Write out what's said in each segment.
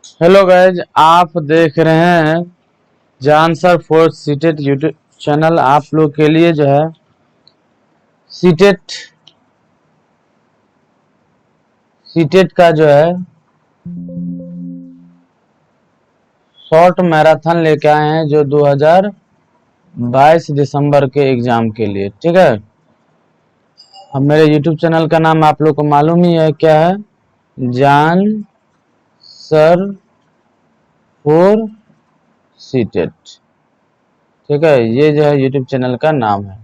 Hello guys, आप देख रहे हैं जान sir fourth CTET YouTube channel. आप लोग के लिए जो है सीटेट सीटेट का जो है शॉर्ट मैराथन लेके आए हैं, जो 2022 दिसंबर के एग्जाम के लिए। ठीक है, अब मेरे यूट्यूब चैनल का नाम आप लोग को मालूम ही है, क्या है? जान सर फोर सीटेट। ठीक है, ये जो है यूट्यूब चैनल का नाम है।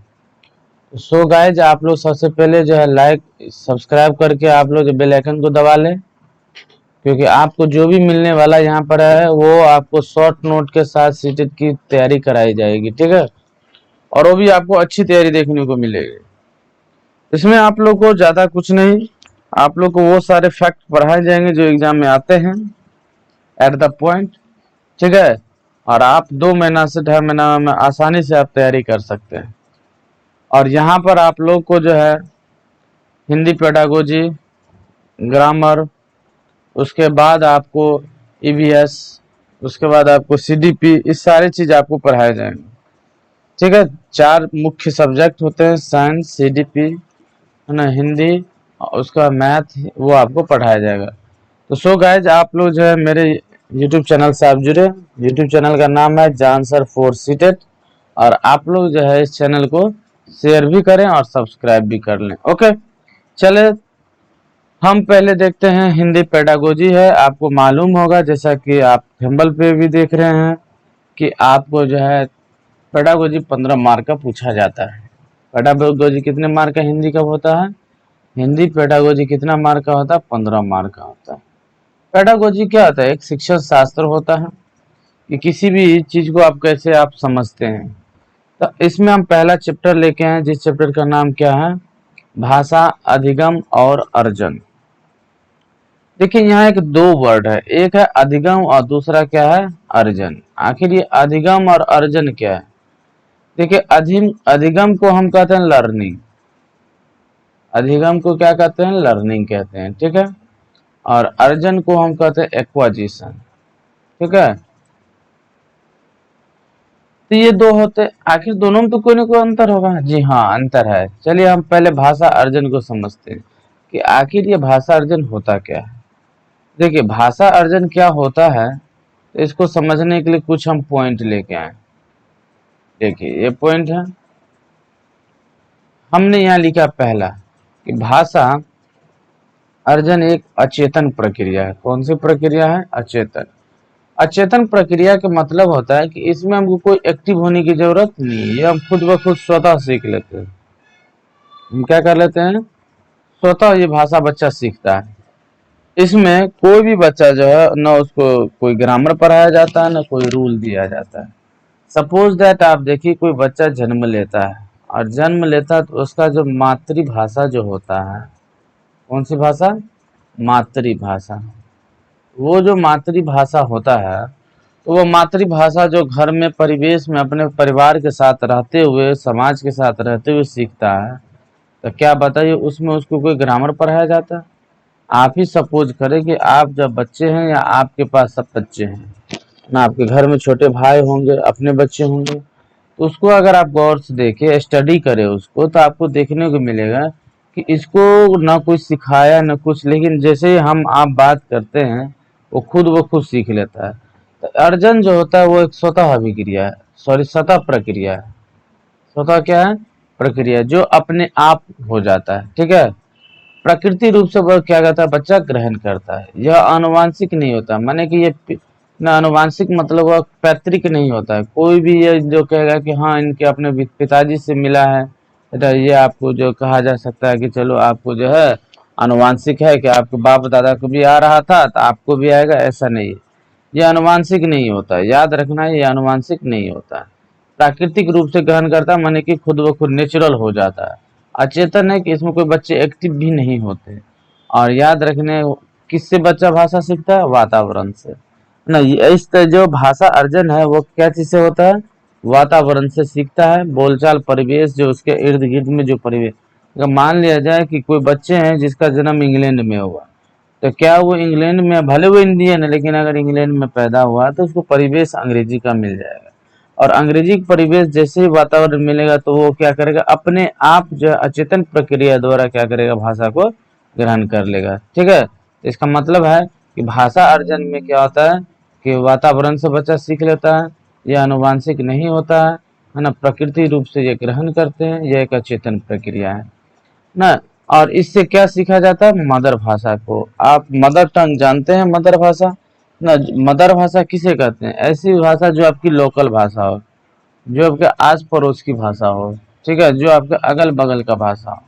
सो गाइज, आप लोग सबसे पहले जो है लाइक सब्सक्राइब करके आप लोग बेल आइकन को दबा लें, क्योंकि आपको जो भी मिलने वाला यहाँ पर है वो आपको शॉर्ट नोट के साथ सीटेट की तैयारी कराई जाएगी। ठीक है, और वो भी आपको अच्छी तैयारी देखने को मिलेगी। इसमें आप लोग को ज्यादा कुछ नहीं, आप लोग को वो सारे फैक्ट पढ़ाए जाएंगे जो एग्जाम में आते हैं एट द पॉइंट। ठीक है, और आप 2 महीना से 2.5 महीना में आसानी से आप तैयारी कर सकते हैं। और यहाँ पर आप लोग को जो है हिंदी पेडागोजी, ग्रामर, उसके बाद आपको ईवीएस, उसके बाद आपको सीडीपी, इस सारी चीज आपको पढ़ाए जाएंगे। ठीक है, 4 मुख्य सब्जेक्ट होते हैं, साइंस, सीडीपी, है ना, हिंदी, और उसका मैथ, वो आपको पढ़ाया जाएगा। तो सो गाइज, आप लोग जो है मेरे यूट्यूब चैनल से आप जुड़े। यूट्यूब चैनल का नाम है जान सर फोर सीटेट, और आप लोग जो है इस चैनल को शेयर भी करें और सब्सक्राइब भी कर लें। ओके, चले हम पहले देखते हैं। हिंदी पेडागोजी है, आपको मालूम होगा, जैसा कि आप थंबनेल पे भी देख रहे हैं, कि आपको जो है पेडागोजी 15 मार्क का पूछा जाता है। पेडागोजी कितने मार्क का हिंदी का होता है? हिंदी पेडागोजी कितना मार्क का होता है? 15 मार्क का होता है। पेडागोजी क्या होता है? एक शिक्षण शास्त्र होता है कि किसी भी चीज को आप कैसे आप समझते हैं। तो इसमें हम पहला चैप्टर लेके आए, जिस चैप्टर का नाम क्या है? भाषा, अधिगम और अर्जन। देखिए, यहाँ एक 2 वर्ड है, एक है अधिगम और दूसरा क्या है? अर्जन। आखिर ये अधिगम और अर्जन क्या है? देखिए, अधिगम को हम कहते हैं लर्निंग। अधिगम को क्या कहते हैं? लर्निंग कहते हैं। ठीक है, और अर्जन को हम कहते हैं एक्वाजिशन। ठीक है, तो ये 2 होते हैं। आखिर दोनों में तो कोई ना कोई अंतर होगा। जी हाँ, अंतर है। चलिए हम पहले भाषा अर्जन को समझते हैं कि आखिर ये भाषा अर्जन होता क्या है। देखिए, भाषा अर्जन क्या होता है, तो इसको समझने के लिए कुछ हम पॉइंट लेके आए। देखिए, ये पॉइंट है, हमने यहाँ लिखा पहला कि भाषा अर्जन एक अचेतन प्रक्रिया है। कौन सी प्रक्रिया है? अचेतन। अचेतन प्रक्रिया का मतलब होता है कि इसमें हमको कोई एक्टिव होने की जरूरत नहीं है, ये हम खुद ब खुद स्वतः सीख लेते हैं। हम क्या कर लेते हैं? स्वतः ये भाषा बच्चा सीखता है। इसमें कोई भी बच्चा जो है, ना उसको कोई ग्रामर पढ़ाया जाता है, ना कोई रूल दिया जाता है। सपोज दैट, आप देखिए कोई बच्चा जन्म लेता है, और जन्म लेता है तो उसका जो मातृभाषा जो होता है, कौन सी भाषा? मातृभाषा। वो जो मातृभाषा होता है, तो वो मातृभाषा जो घर में परिवेश में अपने परिवार के साथ रहते हुए, समाज के साथ रहते हुए सीखता है, तो क्या बताइए उसमें उसको कोई ग्रामर पढ़ाया जाता है? आप ही सपोज करें कि आप जब बच्चे हैं, या आपके पास सब बच्चे हैं ना, आपके घर में छोटे भाई होंगे, अपने बच्चे होंगे, तो उसको अगर आप गौर से देखें, स्टडी करें उसको, तो आपको देखने को मिलेगा कि इसको ना कोई सिखाया ना कुछ, लेकिन जैसे ही हम आप बात करते हैं, वो खुद ब खुद सीख लेता है। तो अर्जन जो होता है वो एक स्वतः अभिक्रिया है, सॉरी स्वतः प्रक्रिया है। स्वतः क्या है? प्रक्रिया, जो अपने आप हो जाता है। ठीक है, प्रकृति रूप से वह क्या करता है? बच्चा ग्रहण करता है। यह आनुवांशिक नहीं होता, माने कि ये ना आनुवांशिक मतलब वह पैतृक नहीं होता है। कोई भी ये जो कहेगा कि हाँ इनके अपने पिताजी से मिला है, तो ये आपको जो कहा जा सकता है कि चलो आपको जो है आनुवांशिक है, कि आपके बाप दादा को भी आ रहा था तो आपको भी आएगा, ऐसा नहीं है। ये आनुवांशिक नहीं होता है, याद रखना है, ये आनुवांशिक नहीं होता है। प्राकृतिक रूप से ग्रहण करता है, माने कि खुद ब खुद नेचुरल हो जाता है। अचेतन है कि इसमें कोई बच्चे एक्टिव भी नहीं होते। और याद रखने, किससे बच्चा भाषा सीखता है? वातावरण से ना। इस जो भाषा अर्जन है वो क्या चीज से होता है? वातावरण से सीखता है। बोलचाल, परिवेश, जो उसके इर्द गिर्द में जो परिवेश। अगर मान लिया जाए कि कोई बच्चे हैं जिसका जन्म इंग्लैंड में हुआ, तो क्या वो इंग्लैंड में, भले वो इंडियन है लेकिन अगर इंग्लैंड में पैदा हुआ तो उसको परिवेश अंग्रेजी का मिल जाएगा। और अंग्रेजी का परिवेश जैसे ही वातावरण मिलेगा तो वो क्या करेगा, अपने आप जो है अचेतन प्रक्रिया द्वारा क्या करेगा, भाषा को ग्रहण कर लेगा। ठीक है, तो इसका मतलब है कि भाषा अर्जन में क्या होता है कि वातावरण से बच्चा सीख लेता है, यह आनुवांशिक नहीं होता है ना, प्रकृति रूप से ये ग्रहण करते हैं, यह एक अचेतन प्रक्रिया है ना। और इससे क्या सीखा जाता है, मदर भाषा को। आप मदर टंग जानते हैं, मदर भाषा ना। मदर भाषा किसे कहते हैं, ऐसी भाषा जो आपकी लोकल भाषा हो, जो आपके आस पड़ोस की भाषा हो, ठीक है, जो आपके अगल बगल का भाषा हो,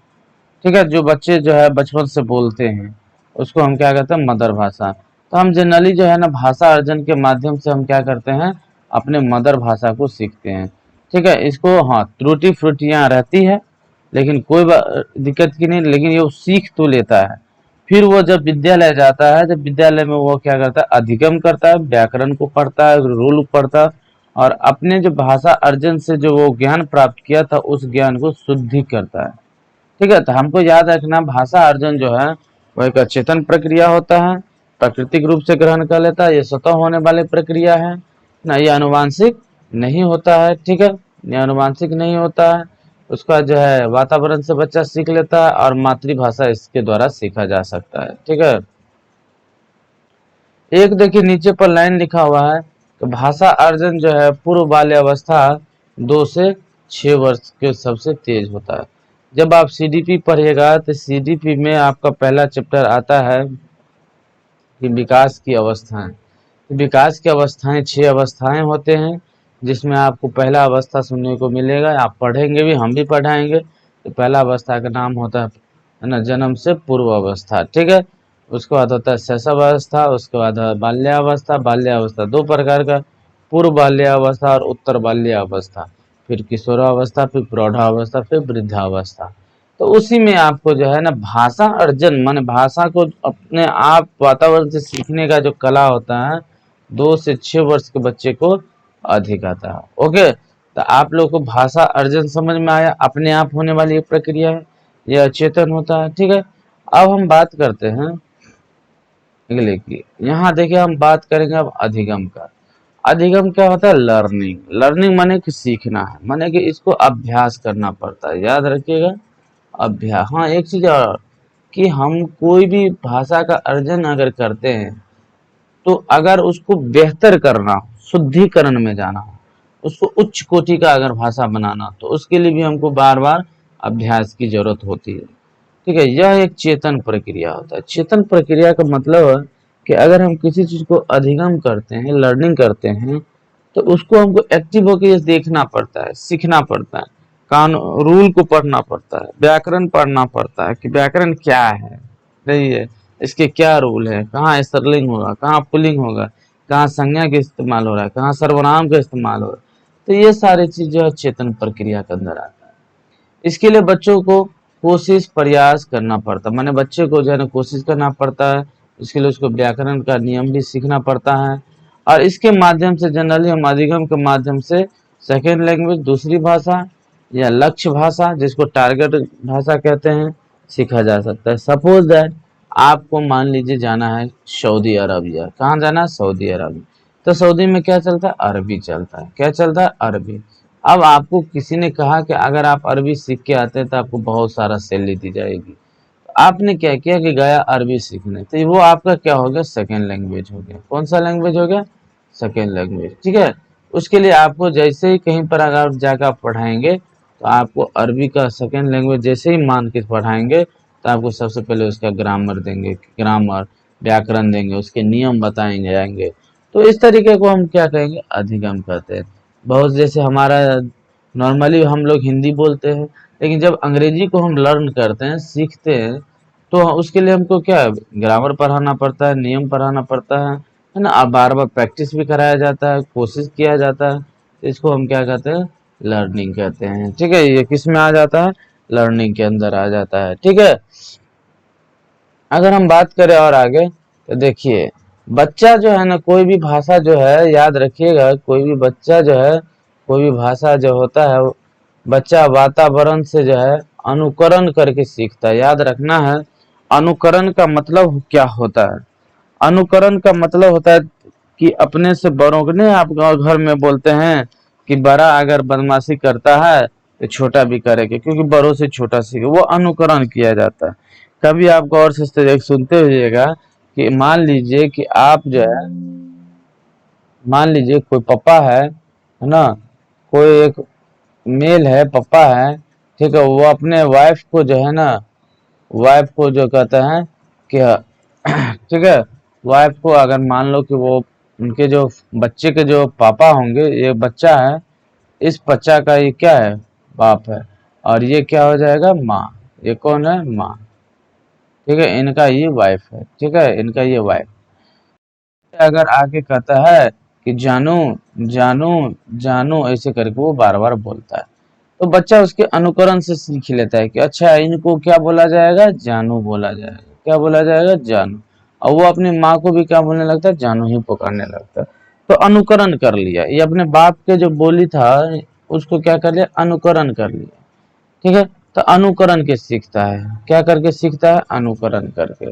ठीक है, जो बच्चे जो है बचपन से बोलते हैं, उसको हम क्या कहते हैं, मदर भाषा। तो हम जनरली जो है ना भाषा अर्जन के माध्यम से हम क्या करते हैं, अपने मदर भाषा को सीखते हैं। ठीक है, इसको हाँ त्रुटि फ्रुटियां रहती है लेकिन कोई दिक्कत की नहीं, लेकिन ये सीख तो लेता है। फिर वो जब विद्यालय जाता है, जब विद्यालय में वो क्या करता है, अधिगम करता है, व्याकरण को पढ़ता है, रूल पढ़ता है, और अपने जो भाषा अर्जन से जो वो ज्ञान प्राप्त किया था उस ज्ञान को शुद्धि करता है। ठीक है, तो हमको याद रखना भाषा अर्जन जो है वो एक अचेतन प्रक्रिया होता है, प्राकृतिक रूप से ग्रहण कर लेता है, ये स्वतः होने वाली प्रक्रिया है ना, ये आनुवांशिक नहीं होता है। ठीक है, ये आनुवांशिक नहीं होता है, उसका जो है वातावरण से बच्चा सीख लेता है और मातृभाषा इसके द्वारा सीखा जा सकता है। ठीक है, एक देखिए नीचे पर लाइन लिखा हुआ है कि भाषा अर्जन जो है पूर्व बाल्यावस्था 2 से 6 वर्ष के सबसे तेज होता है। जब आप सीडीपी पढ़िएगा तो सीडीपी में आपका पहला चैप्टर आता है कि विकास की अवस्थाएं। विकास की अवस्थाएं 6 अवस्थाएं होते हैं, जिसमें आपको पहला अवस्था सुनने को मिलेगा, आप पढ़ेंगे भी, हम भी पढ़ाएंगे। तो पहला अवस्था का नाम होता है ना जन्म से पूर्व अवस्था। ठीक है, उसके बाद होता है शैशवावस्था, उसके बाद है बाल्यावस्था। बाल्यावस्था 2 प्रकार का, पूर्व बाल्यावस्था और उत्तर बाल्यावस्था, फिर किशोरावस्था, फिर प्रौढ़ावस्था, फिर वृद्धावस्था। तो उसी में आपको जो है ना भाषा अर्जन माने भाषा को अपने आप वातावरण से सीखने का जो कला होता है 2 से 6 वर्ष के बच्चे को अधिक आता है। ओके, तो आप लोग को भाषा अर्जन समझ में आया, अपने आप होने वाली एक प्रक्रिया है, यह अचेतन होता है। ठीक है, अब हम बात करते हैं अगले की। यहाँ देखिए हम बात करेंगे अब अधिगम का। अधिगम क्या होता है, लर्निंग। लर्निंग माने कि सीखना है, माने कि इसको अभ्यास करना पड़ता है, याद रखिएगा, अभ्यास। हाँ, एक चीज और कि हम कोई भी भाषा का अर्जन अगर करते हैं तो अगर उसको बेहतर करना हो, शुद्धिकरण में जाना हो, उसको उच्च कोटि का अगर भाषा बनाना हो, तो उसके लिए भी हमको बार बार अभ्यास की जरूरत होती है। ठीक है, यह एक चेतन प्रक्रिया होता है। चेतन प्रक्रिया का मतलब है कि अगर हम किसी चीज को अधिगम करते हैं, लर्निंग करते हैं, तो उसको हमको एक्टिव होकर देखना पड़ता है, सीखना पड़ता है, कान रूल को पढ़ना पड़ता है, व्याकरण पढ़ना पड़ता है कि व्याकरण क्या है, सही है, इसके क्या रूल है, कहाँ स्त्रीलिंग होगा, कहाँ पुल्लिंग होगा, कहाँ संज्ञा का इस्तेमाल हो रहा है, कहाँ सर्वनाम का इस्तेमाल हो रहा है। तो ये सारी चीज जो है चेतन प्रक्रिया के अंदर आता है। इसके लिए बच्चों को कोशिश प्रयास करना पड़ता है, माने बच्चे को जो है ना कोशिश करना पड़ता है, इसके लिए उसको व्याकरण का नियम भी सीखना पड़ता है। और इसके माध्यम से जनरली हम अधिगम के माध्यम से सेकेंड लैंग्वेज, दूसरी भाषा या लक्ष्य भाषा, जिसको टारगेट भाषा कहते हैं, सीखा जा सकता है। सपोज दैट आपको मान लीजिए जाना है सऊदी अरबिया, कहाँ जाना है, सऊदी अरब। तो सऊदी में क्या चलता है, अरबी चलता है। क्या चलता है, अरबी। अब आपको किसी ने कहा कि अगर आप अरबी सीख के आते हैं तो आपको बहुत सारा सैलरी दी जाएगी। तो आपने क्या किया कि गया अरबी सीखने, तो वो आपका क्या हो गया, सेकेंड लैंग्वेज हो गया। कौन सा लैंग्वेज हो गया, सेकेंड लैंग्वेज। ठीक है, उसके लिए आपको जैसे ही कहीं पर अगर आप जाकर पढ़ाएंगे तो आपको अरबी का सेकेंड लैंग्वेज जैसे ही मान के पढ़ाएंगे तो आपको सबसे पहले उसका ग्रामर देंगे, ग्रामर व्याकरण देंगे, उसके नियम बताएंगे जाएंगे। तो इस तरीके को हम क्या कहेंगे, अधिगम कहते हैं। बहुत जैसे हमारा नॉर्मली हम लोग हिंदी बोलते हैं, लेकिन जब अंग्रेजी को हम लर्न करते हैं, सीखते हैं, तो उसके लिए हमको क्या ग्रामर पढ़ाना पड़ता है, नियम पढ़ाना पड़ता है ना, अब बार बार प्रैक्टिस भी कराया जाता है, कोशिश किया जाता है। तो इसको हम क्या कहते हैं, लर्निंग कहते हैं। ठीक है, ये किस में आ जाता है, लर्निंग के अंदर आ जाता है। ठीक है, अगर हम बात करें और आगे तो देखिए बच्चा जो है ना कोई भी भाषा जो है, याद रखिएगा, कोई भी बच्चा जो है, कोई भी भाषा जो होता है, बच्चा वातावरण से जो है अनुकरण करके सीखता है। याद रखना है, अनुकरण का मतलब क्या होता है? अनुकरण का मतलब होता है कि अपने से बड़ों को, नहीं आप घर में बोलते हैं कि बड़ा अगर बदमाशी करता है तो छोटा भी करेगा, क्योंकि बड़ों से छोटा सीखे, वो अनुकरण किया जाता है। कभी आप गौर से सुनते हुएगा कि मान लीजिए कि आप जो है, मान लीजिए कोई पापा है ना, कोई एक मेल है, पापा है, ठीक है, वो अपने वाइफ को जो है ना, वाइफ को जो कहते हैं कि ठीक है, वाइफ को अगर मान लो कि वो उनके जो बच्चे के जो पापा होंगे, ये बच्चा है, इस बच्चा का ये क्या है, बाप है, और ये क्या हो जाएगा, माँ। ये कौन है, माँ। ठीक है, इनका ये वाइफ है, ठीक है, इनका ये वाइफ। अगर आके कहता है कि जानू, जानू, जानू, ऐसे करके वो बार बार बोलता है, तो बच्चा उसके अनुकरण से सीख लेता है कि अच्छा इनको क्या बोला जाएगा, जानू बोला जाएगा, क्या बोला जाएगा, जानू। और वो अपनी माँ को भी क्या बोलने लगता है, जानू ही पुकारने लगता है। तो अनुकरण कर लिया, ये अपने बाप के जो बोली था उसको क्या कर लिया, अनुकरण कर लिया। ठीक है, तो अनुकरण के सीखता है, क्या करके सीखता है, अनुकरण करके।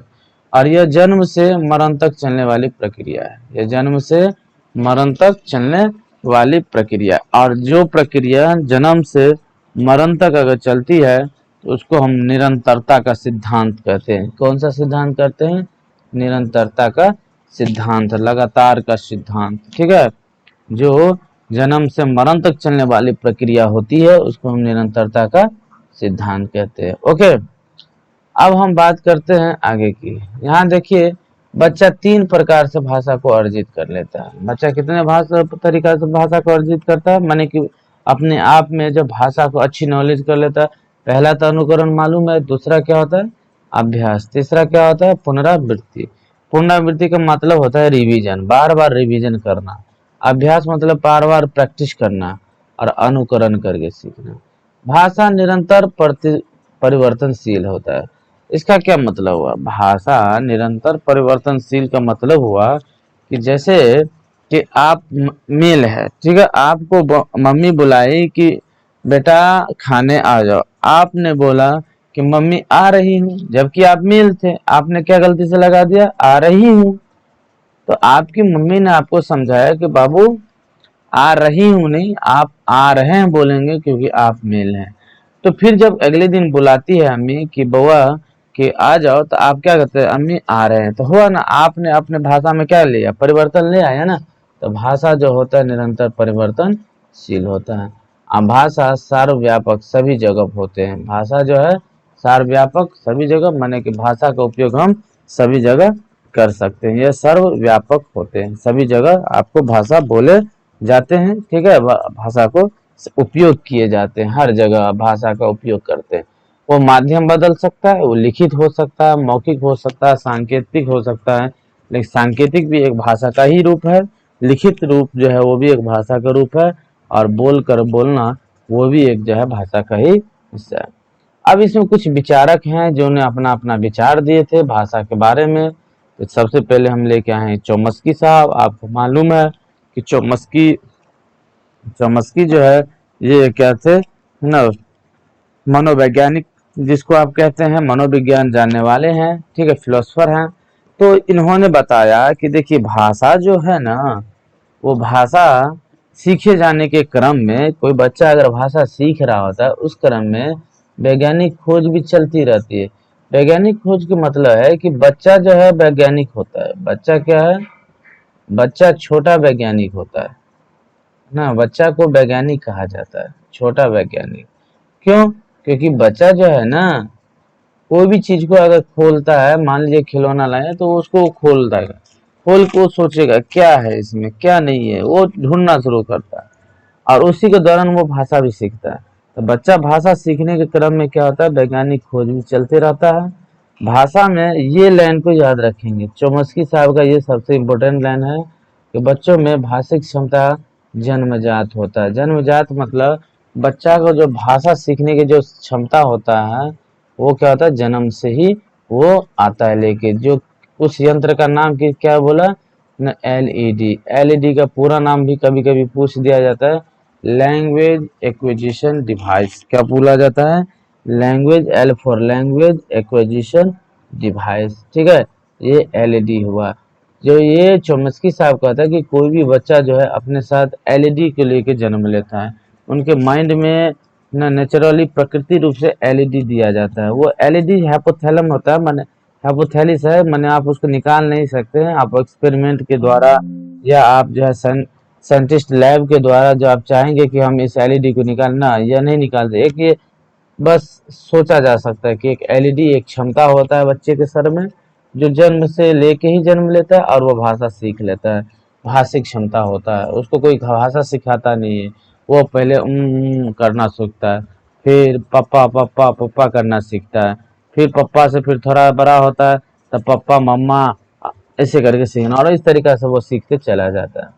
और यह जन्म से मरण तक चलने वाली प्रक्रिया है, यह जन्म से मरण तक चलने वाली प्रक्रिया। और जो प्रक्रिया जन्म से मरण तक अगर चलती है तो उसको हम निरंतरता का सिद्धांत कहते हैं। कौन सा सिद्धांत कहते हैं, निरंतरता का सिद्धांत, लगातार का सिद्धांत। ठीक है, जो जन्म से मरण तक चलने वाली प्रक्रिया होती है उसको हम निरंतरता का सिद्धांत कहते हैं। ओके, अब हम बात करते हैं आगे की। यहाँ देखिए, बच्चा 3 प्रकार से भाषा को अर्जित कर लेता है। बच्चा कितने तरीका से भाषा को अर्जित करता है, माने कि अपने आप में जब भाषा को अच्छी नॉलेज कर लेता है। पहला तो अनुकरण मालूम है, दूसरा क्या होता है, अभ्यास, तीसरा क्या होता है, पुनरावृत्ति। पुनरावृत्ति का मतलब होता है रिवीजन, बार बार रिवीजन करना। अभ्यास मतलब बार बार प्रैक्टिस करना, और अनुकरण करके सीखना। भाषा निरंतर परिवर्तनशील होता है। इसका क्या मतलब हुआ, भाषा निरंतर परिवर्तनशील का मतलब हुआ कि जैसे कि आप मेल है, ठीक है, आपको मम्मी बुलाई कि बेटा खाने आ जाओ, आपने बोला कि मम्मी आ रही हूँ, जबकि आप मेल थे, आपने क्या गलती से लगा दिया, आ रही हूँ। तो आपकी मम्मी ने आपको समझाया कि बाबू आ रही हूँ नहीं, आप आ रहे हैं बोलेंगे, क्योंकि आप मेल हैं। तो फिर जब अगले दिन बुलाती है अम्मी कि बउआ कि आ जाओ, तो आप क्या कहते हैं, अम्मी आ रहे हैं, तो हुआ ना, आपने अपने भाषा में क्या लिया, परिवर्तन ले आया ना। तो भाषा जो होता है निरंतर परिवर्तनशील होता है। अब भाषा सर्वव्यापक सभी जगह होते हैं, भाषा जो है सर्वव्यापक सभी जगह, माने कि भाषा का उपयोग हम सभी जगह कर सकते हैं। यह सर्वव्यापक होते हैं, सभी जगह आपको भाषा बोले जाते हैं। ठीक है, भाषा को उपयोग किए जाते हैं, हर जगह भाषा का उपयोग करते हैं। वो माध्यम बदल सकता है, वो लिखित हो सकता है, मौखिक हो सकता है, सांकेतिक हो सकता है, लेकिन सांकेतिक भी एक भाषा का ही रूप है, लिखित रूप जो है वो भी एक भाषा का रूप है, और बोल कर बोलना वो भी एक जो है भाषा का ही हिस्सा है। अब इसमें कुछ विचारक हैं जो ने अपना अपना विचार दिए थे भाषा के बारे में। तो सबसे पहले हम लेके आए हैं चौमस्की साहब। आपको मालूम है कि चौमस्की चौमस्की जो है ये क्या थे ना, मनोवैज्ञानिक जिसको आप कहते हैं, मनोविज्ञान जानने वाले हैं, ठीक है, फिलोसफर हैं। तो इन्होंने बताया कि देखिए भाषा जो है ना, वो भाषा सीखे जाने के क्रम में, कोई बच्चा अगर भाषा सीख रहा होता है उस क्रम में वैज्ञानिक खोज भी चलती रहती है। वैज्ञानिक खोज का मतलब है कि बच्चा जो है वैज्ञानिक होता है। बच्चा क्या है, बच्चा छोटा वैज्ञानिक होता है ना, बच्चा को वैज्ञानिक कहा जाता है, छोटा वैज्ञानिक। क्यों, क्योंकि बच्चा जो है ना, कोई भी चीज को अगर खोलता है, मान लीजिए खिलौना लाए तो उसको खोल देगा, खोल के वो सोचेगा क्या है इसमें, क्या नहीं है, वो ढूंढना शुरू करता है, और उसी के दौरान वो भाषा भी सीखता है। तो बच्चा भाषा सीखने के क्रम में क्या होता है, वैज्ञानिक खोज भी चलते रहता है। भाषा में ये लाइन को याद रखेंगे, चौमस्की साहब का ये सबसे इम्पोर्टेंट लाइन है कि बच्चों में भाषिक क्षमता जन्मजात होता है। जन्मजात मतलब बच्चा को जो भाषा सीखने की जो क्षमता होता है वो क्या होता है, जन्म से ही वो आता है लेके। जो उस यंत्र का नाम की क्या बोला न, एलईडी। एलईडी का पूरा नाम भी कभी कभी पूछ दिया जाता है, लैंग्वेज एक्विजिशन डिवाइस। क्या बोला जाता है, language, L for language acquisition device, ठीक है। ये एलईडी हुआ। जो ये चोम्स्की साहब कहता है कि कोई भी बच्चा जो है अपने साथ एलईडी को लेके जन्म लेता है। उनके माइंड में ना नेचुरली प्रकृति रूप से एलईडी दिया जाता है। वो एलईडी हाइपोथैलम होता है, माने हाइपोथैलिस है, माने आप उसको निकाल नहीं सकते हैं। आप एक्सपेरिमेंट के द्वारा या आप जो है साइंटिस्ट लैब के द्वारा जो आप चाहेंगे कि हम इस एलईडी को निकालना, या नहीं निकाल दे। एक ये बस सोचा जा सकता है कि एक एलईडी एक क्षमता होता है बच्चे के सर में, जो जन्म से लेके ही जन्म लेता है और वो भाषा सीख लेता है। भाषिक क्षमता होता है, उसको कोई भाषा सिखाता नहीं है। वो पहले करना सीखता है, फिर पप्पा पप्पा पप्पा करना सीखता है, फिर पप्पा से फिर थोड़ा बड़ा होता है तब पप्पा मम्मा ऐसे करके सीखना, और इस तरीका से वो सीखते चला जाता है।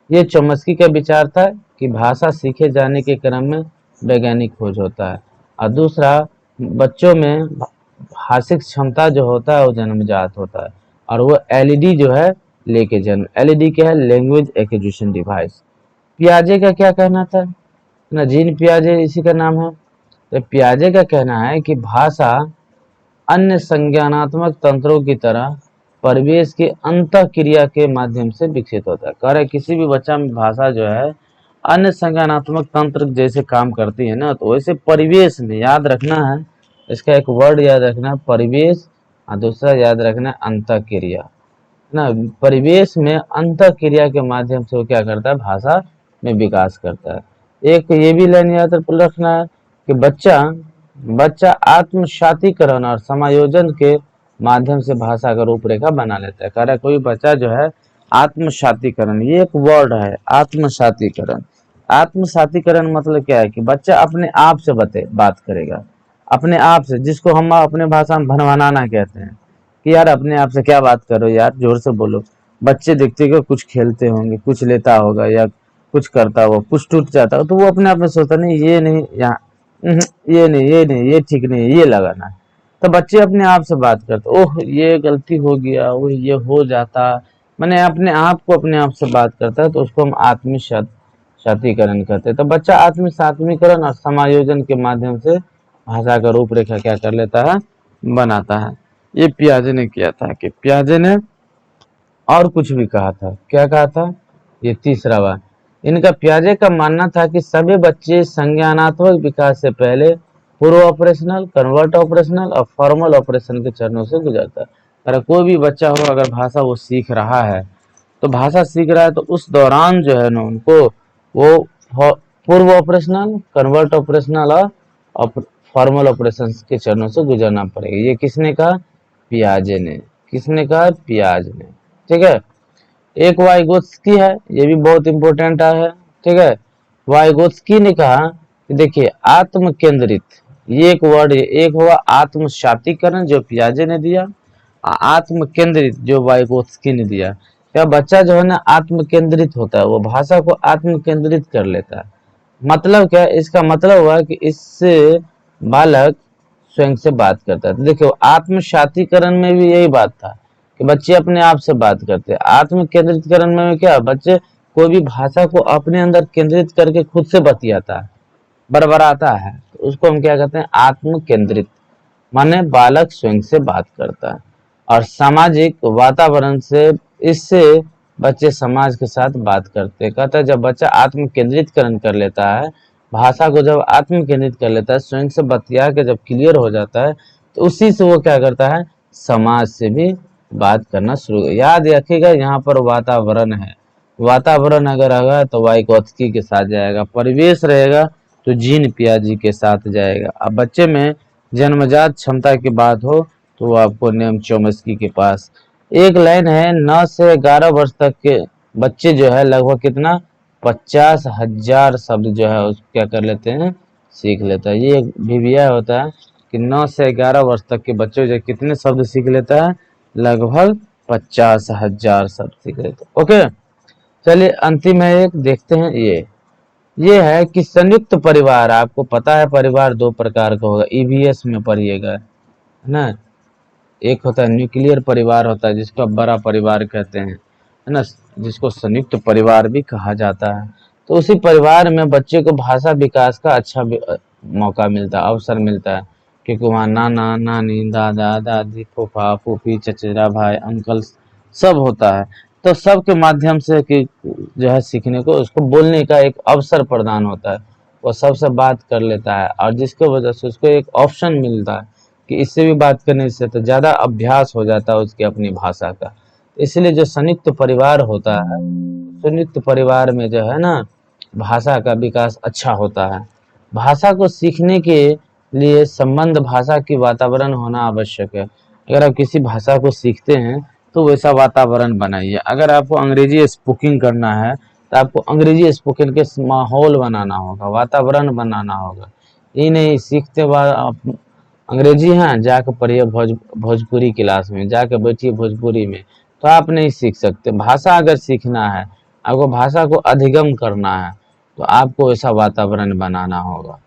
ये चोम्स्की का विचार था कि भाषा सीखे जाने के क्रम में वैज्ञानिक खोज होता है। और दूसरा, बच्चों में भाषिक क्षमता जो होता है वो जन्मजात होता है, और वो एलईडी जो है लेके जन्म। एलईडी क्या है? Language acquisition device. पियाजे का क्या कहना था ना, जीन पियाजे इसी का नाम है। तो पियाजे का कहना है कि भाषा अन्य संज्ञानात्मक तंत्रों की तरह परिवेश की अंतःक्रिया के माध्यम से विकसित होता है। कह रहे किसी भी बच्चा में भाषा जो है अन्य संज्ञानात्मक तंत्र जैसे काम करती है ना, तो वैसे परिवेश में, याद रखना है इसका एक वर्ड याद रखना है, परिवेश, और दूसरा याद रखना है अंतःक्रिया ना। परिवेश में अंतःक्रिया के माध्यम से वो क्या करता है? भाषा में विकास करता है। एक ये भी लाइन याद रखना है कि बच्चा बच्चा आत्मसातीकरण और समायोजन के माध्यम से भाषा का रूपरेखा बना लेता है। कह रहा है कोई बच्चा जो है आत्मसातीकरण, ये एक वर्ड है आत्मसातीकरण। आत्मसातीकरण मतलब क्या है कि बच्चा अपने आप से बात करेगा, अपने आप से, जिसको हम अपने भाषा में भनभनाना कहते हैं कि यार अपने आप से क्या बात करो यार, जोर से बोलो। बच्चे देखते कि कुछ खेलते होंगे, कुछ लेता होगा या कुछ करता होगा, कुछ टूट जाता होगा, तो वो अपने आप में सोचता नहीं ये नहीं, यहाँ ये नहीं, ये नहीं, ये ठीक नहीं, ये लगाना है। तो बच्चे अपने आप से बात करते, ओह ये गलती हो गया, ओह ये हो जाता, मैंने अपने आप को अपने आप से बात करता है, तो उसको हम सातीकरण कहते हैं। तो बच्चा सात्मीकरण और समायोजन के माध्यम से भाषा का रूपरेखा क्या कर लेता है? बनाता है। ये पियाजे ने किया था। कि पियाजे ने और कुछ भी कहा था। क्या कहा था? ये तीसरा बात, इनका पियाजे का मानना था कि सभी बच्चे संज्ञानात्मक विकास से पहले पूर्व ऑपरेशनल, कन्वर्ट ऑपरेशनल और फॉर्मल ऑपरेशन के चरणों से गुजरता है। अगर कोई भी बच्चा हो, अगर भाषा वो सीख रहा है, तो भाषा सीख रहा है, तो उस दौरान जो है ना उनको वो पूर्व ऑपरेशनल, कन्वर्ट ऑपरेशनल और फॉर्मल ऑपरेशन के चरणों से गुजरना पड़ेगा। ये किसने कहा? पियाजे ने। किसने कहा? पियाजे ने। ठीक है। एक वाइगोत्स्की है, ये भी बहुत इंपॉर्टेंट है। ठीक है। वाइगोत्स्की ने कहा कि देखिए आत्म केंद्रित, ये एक वर्ड है। एक हुआ आत्मसातीकरण जो पियाजे ने दिया, आत्म केंद्रित जो वाइगोत्स्की ने दिया। क्या बच्चा जो है ना आत्म केंद्रित होता है, वो भाषा को आत्म केंद्रित कर लेता है। मतलब क्या? इसका मतलब हुआ कि इससे बालक स्वयं से बात करता है। तो देखिए आत्म सातीकरण में भी यही बात था कि बच्चे अपने आप से बात करते हैं। आत्म केंद्रितकरण में क्या? बच्चे कोई भी भाषा को अपने अंदर केंद्रित करके खुद से बतियाता है, बड़बड़ाता है, तो उसको हम क्या कहते हैं? आत्म केंद्रित। माने बालक स्वयं से बात करता है। और सामाजिक वातावरण से, इससे बच्चे समाज के साथ बात करते हैं। कहता है जब बच्चा आत्म केंद्रितकरण कर लेता है, भाषा को जब आत्म केंद्रित कर लेता है, स्वयं से बतिया के जब क्लियर हो जाता है, तो उसी से वो क्या करता है? समाज से भी बात करना शुरू। याद रखिएगा यहाँ पर वातावरण है। वातावरण अगर होगा तो वाइगोत्स्की के साथ जाएगा, परिवेश रहेगा तो जीन पियाजे के साथ जाएगा। अब बच्चे में जन्मजात क्षमता की बात हो तो वो आपको नेम चोम्स्की के पास। एक लाइन है, 9 से 11 वर्ष तक के बच्चे जो है लगभग कितना 50,000 शब्द जो है उस क्या कर लेते हैं? सीख लेता है। ये एक भिविया होता है कि 9 से 11 वर्ष तक के बच्चे जो कितने शब्द सीख लेता है? लगभग 50,000 शब्द सीख लेते हैं। ओके, चलिए अंतिम है एक, देखते हैं। ये है कि संयुक्त परिवार, आपको पता है परिवार दो प्रकार का होगा, ईवीएस में पढ़िएगा, है ना। एक होता है न्यूक्लियर परिवार होता है, जिसको आप बड़ा परिवार कहते हैं, है ना, जिसको संयुक्त परिवार भी कहा जाता है। तो उसी परिवार में बच्चे को भाषा विकास का अच्छा मौका मिलता है, अवसर मिलता है। क्योंकि वहाँ नाना नानी दादा दादी फूफा फूफी चचेरा भाई अंकल सब होता है। तो सबके माध्यम से कि जो है सीखने को उसको बोलने का एक अवसर प्रदान होता है, वो सबसे बात कर लेता है और जिसके वजह से उसको एक ऑप्शन मिलता है कि इससे भी बात करने से तो ज़्यादा अभ्यास हो जाता है उसकी अपनी भाषा का। इसलिए जो संयुक्त परिवार होता है, संयुक्त परिवार में जो है ना भाषा का विकास अच्छा होता है। भाषा को सीखने के लिए संबंध भाषा की वातावरण होना आवश्यक है। अगर आप किसी भाषा को सीखते हैं तो वैसा वातावरण बनाइए। अगर आपको अंग्रेजी स्पीकिंग करना है तो आपको अंग्रेजी स्पीकिंग के माहौल बनाना होगा, वातावरण बनाना होगा। ये नहीं सीखते बाद आप अंग्रेजी हैं जाकर पढ़िए भोजपुरी क्लास में जाकर बैठिए भोजपुरी में, तो आप नहीं सीख सकते। भाषा अगर सीखना है, आपको भाषा को अधिगम करना है, तो आपको ऐसा वातावरण बनाना होगा।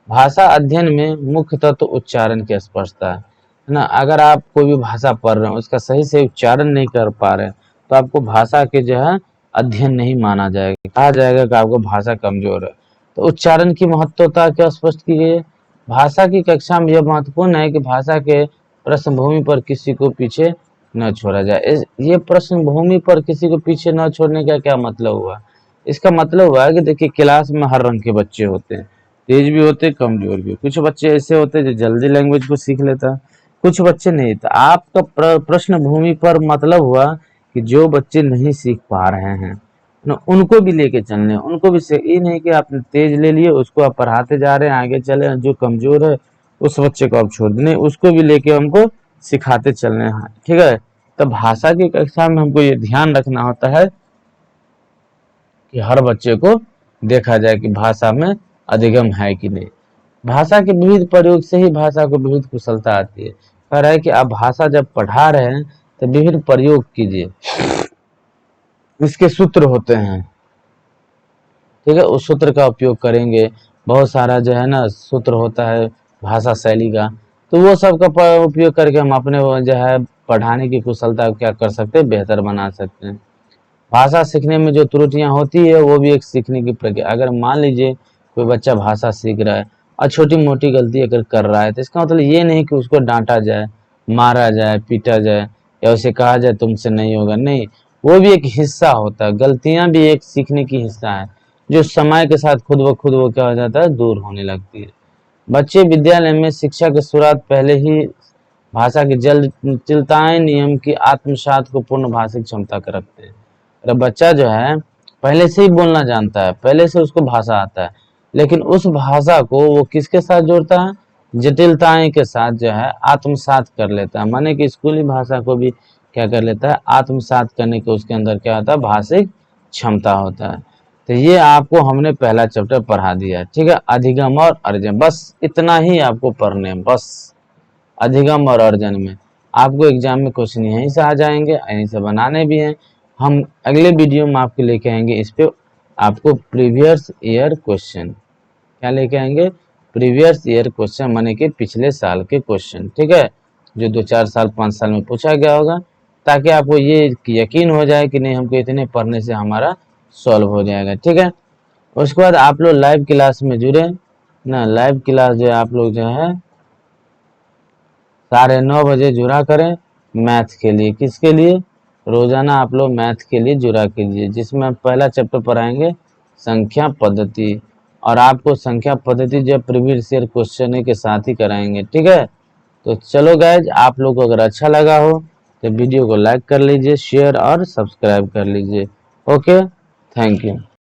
भाषा अध्ययन में मुख्य तत्व उच्चारण की स्पष्टता है ना। अगर आप कोई भी भाषा पढ़ रहे हैं उसका सही से उच्चारण नहीं कर पा रहे हैं तो आपको भाषा के जो है अध्ययन नहीं माना जाएगा, कहा जाएगा कि आपको भाषा कमजोर है। तो उच्चारण की महत्वता क्या स्पष्ट की गई है। भाषा की कक्षा में यह महत्वपूर्ण है कि भाषा के पृष्ठभूमि पर किसी को पीछे न छोड़ा जाए। ये पृष्ठभूमि पर किसी को पीछे न छोड़ने का क्या मतलब हुआ। इसका मतलब हुआ है कि देखिए क्लास में हर रंग के बच्चे होते हैं, तेज भी होते हैं कमजोर भी। कुछ बच्चे ऐसे होते हैं जो जल्दी लैंग्वेज को सीख लेता है, कुछ बच्चे नहीं। तो आपका प्रश्न भूमि पर मतलब हुआ कि जो बच्चे नहीं सीख पा रहे हैं ना उनको भी लेके चलने, उनको भी ये नहीं कि आपने तेज ले लिए उसको आप पढ़ाते जा रहे हैं आगे चले, जो कमजोर है उस बच्चे को आप छोड़ दें, उसको भी लेके हमको सिखाते चलने हैं। ठीक है। तो भाषा की कक्षा में हमको ये ध्यान रखना होता है कि हर बच्चे को देखा जाए कि भाषा में अधिगम है कि नहीं। भाषा के विविध प्रयोग से ही भाषा को विविध कुशलता आती है। कह रहा है कि आप भाषा जब पढ़ा रहे हैं तो विभिन्न प्रयोग कीजिए, इसके सूत्र होते हैं। ठीक है, उस सूत्र का उपयोग करेंगे। बहुत सारा जो है ना सूत्र होता है भाषा शैली का, तो वो सब का उपयोग करके हम अपने जो है पढ़ाने की कुशलता क्या कर सकते हैं, बेहतर बना सकते हैं। भाषा सीखने में जो त्रुटियां होती है वो भी एक सीखने की प्रक्रिया। अगर मान लीजिए कोई बच्चा भाषा सीख रहा है और छोटी मोटी गलती अगर कर रहा है तो इसका मतलब ये नहीं कि उसको डांटा जाए, मारा जाए, पीटा जाए या उसे कहा जाए तुमसे नहीं होगा, नहीं। वो भी एक हिस्सा होता है, गलतियां भी एक सीखने की हिस्सा है जो समय के साथ खुद ब खुद वो क्या हो जाता है, दूर होने लगती है। बच्चे विद्यालय में शिक्षा की शुरुआत पहले ही भाषा की जटिलताएं नियम की आत्मसात को पूर्ण भाषिक क्षमता का रखते हैं। अगर बच्चा जो है पहले से ही बोलना जानता है, पहले से उसको भाषा आता है, लेकिन उस भाषा को वो किसके साथ जोड़ता है, जटिलताएं के साथ जो है आत्मसात कर लेता है। माने कि स्कूली भाषा को भी क्या कर लेता है, आत्मसात करने के उसके अंदर क्या होता है, भाषिक क्षमता होता है। तो ये आपको हमने पहला चैप्टर पढ़ा दिया है। ठीक है, अधिगम और अर्जन, बस इतना ही आपको पढ़ने हैं। बस अधिगम और अर्जन में आपको एग्जाम में क्वेश्चन यहीं से आ जाएंगे, यहीं से बनाने भी हैं। हम अगले वीडियो में आपको लेके आएंगे इस पे आपको प्रीवियस ईयर क्वेश्चन, क्या लेके आएंगे, प्रीवियस ईयर क्वेश्चन माने कि पिछले साल के क्वेश्चन। ठीक है, जो 2 4 साल 5 साल में पूछा गया होगा, ताकि आपको ये यकीन हो जाए कि नहीं हमको इतने पढ़ने से हमारा सॉल्व हो जाएगा। ठीक है, उसके बाद आप लोग लाइव क्लास में जुड़े ना। लाइव क्लास जो है आप लोग जो है 9:30 बजे जुड़ा करें मैथ के लिए। किसके लिए, रोजाना आप लोग मैथ के लिए जुड़ा कीजिए, जिसमें हम पहला चैप्टर पढ़ाएंगे संख्या पद्धति, और आपको संख्या पद्धति जो प्रीवियस ईयर क्वेश्चन के साथ ही कराएंगे। ठीक है, तो चलो गाइज, आप लोग को अगर अच्छा लगा हो तो वीडियो को लाइक कर लीजिए, शेयर और सब्सक्राइब कर लीजिए। Okay, thank you.